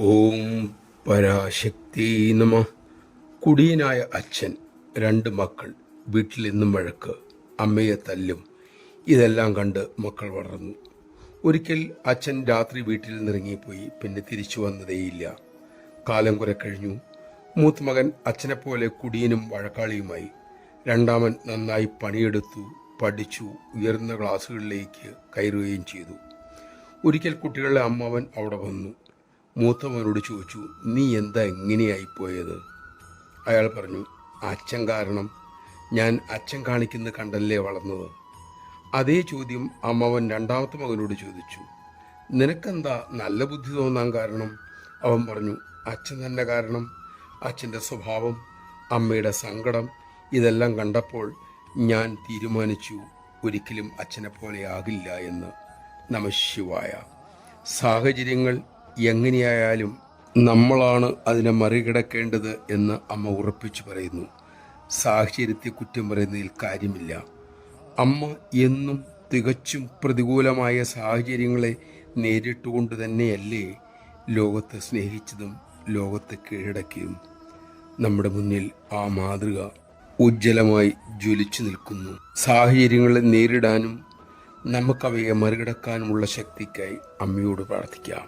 ഓം പരാശക്തി നമ. കുടിയനായ അച്ഛൻ, 2 മക്കൾ, വീട്ടിൽ എന്നും വഴക്ക്, അമ്മയെ തല്ലും. ഇതെല്ലാം കണ്ട് മക്കൾ വളർന്നു. ഒരിക്കൽ അച്ഛൻ രാത്രി വീട്ടിൽ നിന്നിറങ്ങിപ്പോയി. പിന്നെ തിരിച്ചു വന്നതേയില്ല. കാലം കുറെ കഴിഞ്ഞു. മൂത്ത മകൻ അച്ഛനെപ്പോലെ കുടിയനും വഴക്കാളിയുമായി. രണ്ടാമൻ നന്നായി പണിയെടുത്തു, പഠിച്ചു, ഉയർന്ന ക്ലാസ്സുകളിലേക്ക് കയറുകയും ചെയ്തു. ഒരിക്കൽ കുട്ടികളുടെ അമ്മാവൻ അവിടെ വന്നു. മൂത്തവനോട് ചോദിച്ചു, നീ എന്താ ഇങ്ങനെയായിപ്പോയത്? അയാൾ പറഞ്ഞു, അച്ഛൻ കാരണം. ഞാൻ അച്ഛൻ കാണിക്കുന്നത് കണ്ടല്ലേ വളർന്നത്. അതേ ചോദ്യം അമ്മാവൻ രണ്ടാമത്തെ മകനോട് ചോദിച്ചു, നിനക്കെന്താ നല്ല ബുദ്ധി തോന്നാൻ കാരണം? അവൻ പറഞ്ഞു, അച്ഛൻ തന്നെ കാരണം. അച്ഛൻ്റെ സ്വഭാവം, അമ്മയുടെ സങ്കടം, ഇതെല്ലാം കണ്ടപ്പോൾ ഞാൻ തീരുമാനിച്ചു, ഒരിക്കലും അച്ഛനെ പോലെ ആകില്ല എന്ന്. നമഃശിവായ. സാഹചര്യങ്ങൾ എങ്ങനെയായാലും നമ്മളാണ് അതിനെ മറികടക്കേണ്ടത് എന്ന് അമ്മ ഉറപ്പിച്ചു പറയുന്നു. സാഹചര്യത്തെ കുറ്റം പറയുന്നതിൽ കാര്യമില്ല. അമ്മ എന്നും തികച്ചും പ്രതികൂലമായ സാഹചര്യങ്ങളെ നേരിട്ടുകൊണ്ട് തന്നെയല്ലേ ലോകത്തെ സ്നേഹിച്ചതും ലോകത്തെ കീഴടക്കിയും. നമ്മുടെ മുന്നിൽ ആ മാതൃക ഉജ്ജ്വലമായി ജ്വലിച്ചു നിൽക്കുന്നു. സാഹചര്യങ്ങളെ നേരിടാനും നമുക്കവയെ മറികടക്കാനുമുള്ള ശക്തിക്കായി അമ്മയോട് പ്രാർത്ഥിക്കാം.